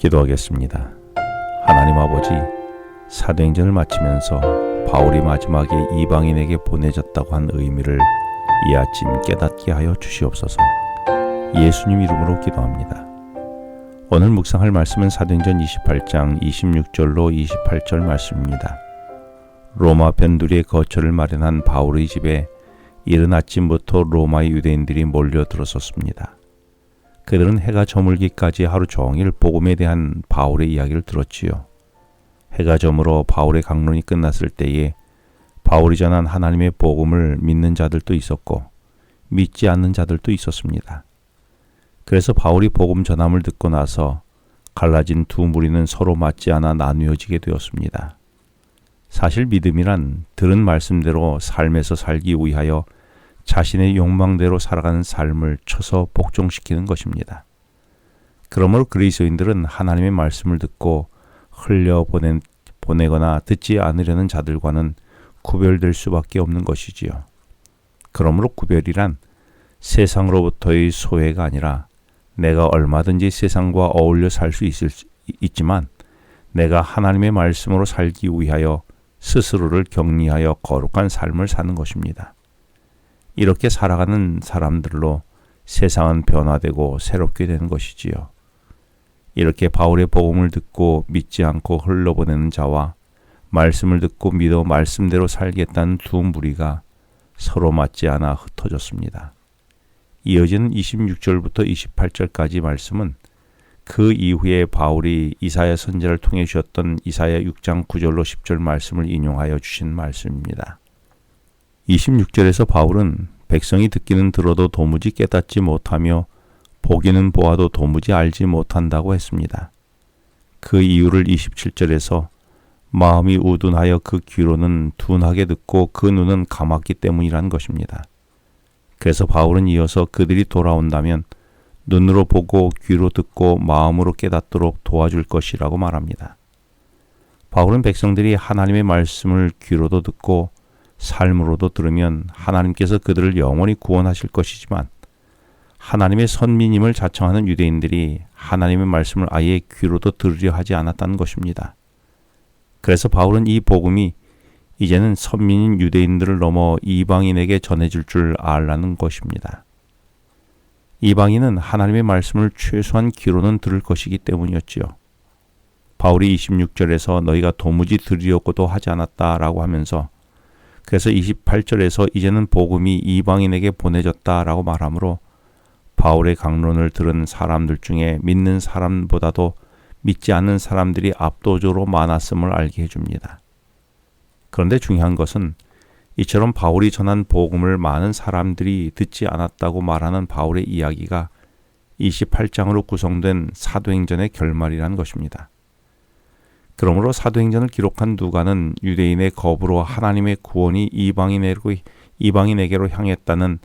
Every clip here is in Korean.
기도하겠습니다. 하나님 아버지, 사도행전을 마치면서 바울이 마지막에 이방인에게 보내졌다고 한 의미를 이 아침 깨닫게 하여 주시옵소서. 예수님 이름으로 기도합니다. 오늘 묵상할 말씀은 사도행전 28장 26절로 28절 말씀입니다. 로마 변두리의 거처를 마련한 바울의 집에 이른 아침부터 로마의 유대인들이 몰려들었었습니다. 그들은 해가 저물기까지 하루 종일 복음에 대한 바울의 이야기를 들었지요. 해가 저물어 바울의 강론이 끝났을 때에 바울이 전한 하나님의 복음을 믿는 자들도 있었고 믿지 않는 자들도 있었습니다. 그래서 바울이 복음 전함을 듣고 나서 갈라진 두 무리는 서로 맞지 않아 나누어지게 되었습니다. 사실 믿음이란 들은 말씀대로 삶에서 살기 위하여 자신의 욕망대로 살아가는 삶을 쳐서 복종시키는 것입니다. 그러므로 그리스도인들은 하나님의 말씀을 듣고 보내거나 듣지 않으려는 자들과는 구별될 수밖에 없는 것이지요. 그러므로 구별이란 세상으로부터의 소외가 아니라 내가 얼마든지 세상과 어울려 살 수 있지만 내가 하나님의 말씀으로 살기 위하여 스스로를 격리하여 거룩한 삶을 사는 것입니다. 이렇게 살아가는 사람들로 세상은 변화되고 새롭게 되는 것이지요. 이렇게 바울의 복음을 듣고 믿지 않고 흘러보내는 자와 말씀을 듣고 믿어 말씀대로 살겠다는 두 무리가 서로 맞지 않아 흩어졌습니다. 이어지는 26절부터 28절까지 말씀은 그 이후에 바울이 이사야 선지자를 통해 주셨던 이사야 6장 9절로 10절 말씀을 인용하여 주신 말씀입니다. 26절에서 바울은 백성이 듣기는 들어도 도무지 깨닫지 못하며 보기는 보아도 도무지 알지 못한다고 했습니다. 그 이유를 27절에서 마음이 우둔하여 그 귀로는 둔하게 듣고 그 눈은 감았기 때문이라는 것입니다. 그래서 바울은 이어서 그들이 돌아온다면 눈으로 보고 귀로 듣고 마음으로 깨닫도록 도와줄 것이라고 말합니다. 바울은 백성들이 하나님의 말씀을 귀로도 듣고 삶으로도 들으면 하나님께서 그들을 영원히 구원하실 것이지만 하나님의 선민임을 자청하는 유대인들이 하나님의 말씀을 아예 귀로도 들으려 하지 않았다는 것입니다. 그래서 바울은 이 복음이 이제는 선민인 유대인들을 넘어 이방인에게 전해질 줄 알라는 것입니다. 이방인은 하나님의 말씀을 최소한 귀로는 들을 것이기 때문이었지요. 바울이 26절에서 너희가 도무지 들으려고도 하지 않았다라고 하면서 그래서 28절에서 이제는 복음이 이방인에게 보내졌다라고 말하므로 바울의 강론을 들은 사람들 중에 믿는 사람보다도 믿지 않는 사람들이 압도적으로 많았음을 알게 해줍니다. 그런데 중요한 것은 이처럼 바울이 전한 복음을 많은 사람들이 듣지 않았다고 말하는 바울의 이야기가 28장으로 구성된 사도행전의 결말이라는 것입니다. 그러므로 사도행전을 기록한 누가는 유대인의 겁으로 하나님의 구원이 이방인에게로 향했다는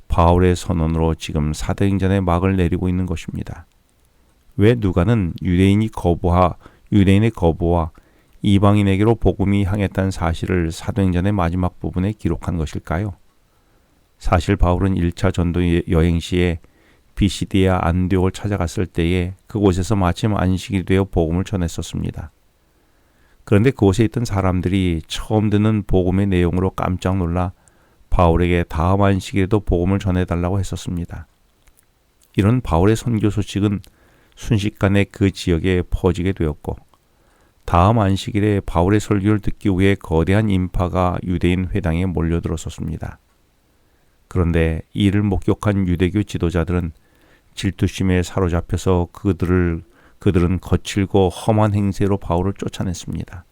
바울의 선언으로 지금 사도행전의 막을 내리고 있는 것입니다. 왜 누가는 유대인의 거부와 이방인에게로 복음이 향했다는 사실을 사도행전의 마지막 부분에 기록한 것일까요? 사실 바울은 1차 전도 여행 시에 비시디아 안디옥을 찾아갔을 때에 그곳에서 마침 안식일이 되어 복음을 전했었습니다. 그런데 그곳에 있던 사람들이 처음 듣는 복음의 내용으로 깜짝 놀라 바울에게 다음 안식일에도 복음을 전해달라고 했었습니다. 이런 바울의 선교 소식은 순식간에 그 지역에 퍼지게 되었고 다음 안식일에 바울의 설교를 듣기 위해 거대한 인파가 유대인 회당에 몰려들었었습니다. 그런데 이를 목격한 유대교 지도자들은 질투심에 사로잡혀서 그들은 거칠고 험한 행세로 바울을 쫓아냈습니다.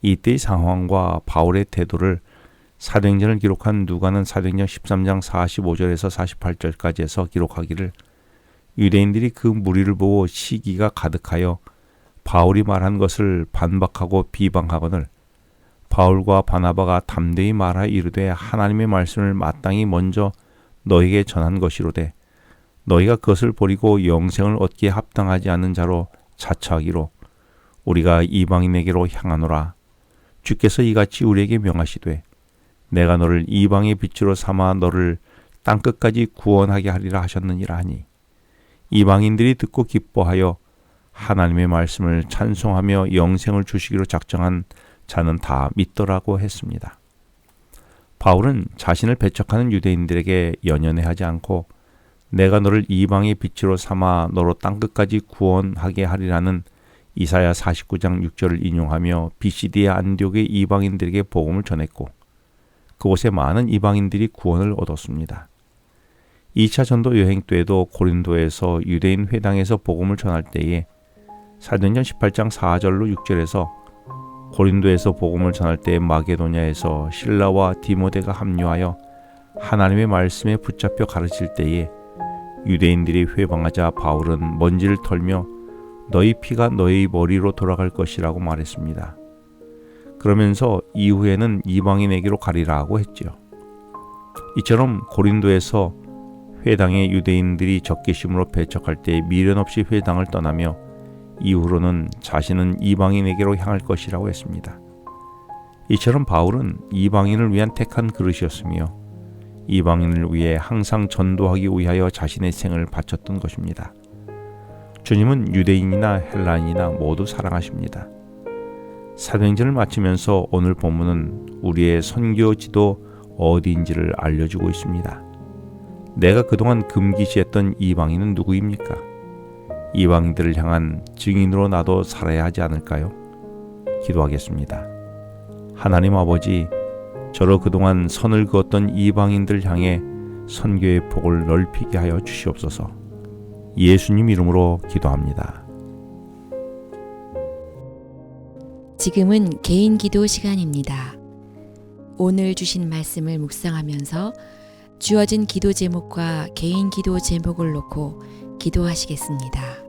이때의 상황과 바울의 태도를 사도행전을 기록한 누가는 사도행전 13장 45절에서 48절까지 해서 기록하기를 유대인들이 그 무리를 보고 시기가 가득하여 바울이 말한 것을 반박하고 비방하거늘 바울과 바나바가 담대히 말하여 이르되 하나님의 말씀을 마땅히 먼저 너희에게 전한 것이로되 너희가 그것을 버리고 영생을 얻기에 합당하지 않는 자로 자처하기로 우리가 이방인에게로 향하노라. 주께서 이같이 우리에게 명하시되 내가 너를 이방의 빛으로 삼아 너를 땅끝까지 구원하게 하리라 하셨느니라 하니 이방인들이 듣고 기뻐하여 하나님의 말씀을 찬송하며 영생을 주시기로 작정한 자는 다 믿더라고 했습니다. 바울은 자신을 배척하는 유대인들에게 연연해하지 않고 내가 너를 이방의 빛으로 삼아 너로 땅끝까지 구원하게 하리라는 이사야 49장 6절을 인용하며 비시디아 안디옥의 이방인들에게 복음을 전했고 그곳에 많은 이방인들이 구원을 얻었습니다. 2차 전도 여행 때에도 고린도에서 유대인 회당에서 복음을 전할 때에 사도행전 18장 4절로 6절에서 고린도에서 복음을 전할 때 마게도냐에서 실라와 디모데가 합류하여 하나님의 말씀에 붙잡혀 가르칠 때에 유대인들이 회방하자 바울은 먼지를 털며 너희 피가 너희 머리로 돌아갈 것이라고 말했습니다. 그러면서 이후에는 이방인에게로 가리라 고 했죠. 이처럼 고린도에서 회당의 유대인들이 적개심으로 배척할 때 미련 없이 회당을 떠나며 이후로는 자신은 이방인에게로 향할 것이라고 했습니다. 이처럼 바울은 이방인을 위한 택한 그릇이었으며 이방인을 위해 항상 전도하기 위하여 자신의 생을 바쳤던 것입니다. 주님은 유대인이나 헬라인이나 모두 사랑하십니다. 사도행전을 마치면서 오늘 본문은 우리의 선교 지도 어디인지를 알려주고 있습니다. 내가 그동안 금기시했던 이방인은 누구입니까? 이방인들을 향한 증인으로 나도 살아야 하지 않을까요? 기도하겠습니다. 하나님 아버지, 저로 그동안 선을 그었던 이방인들 향해 선교의 폭을 넓히게 하여 주시옵소서. 예수님 이름으로 기도합니다. 지금은 개인 기도 시간입니다. 오늘 주신 말씀을 묵상하면서 주어진 기도 제목과 개인 기도 제목을 놓고 기도하시겠습니다.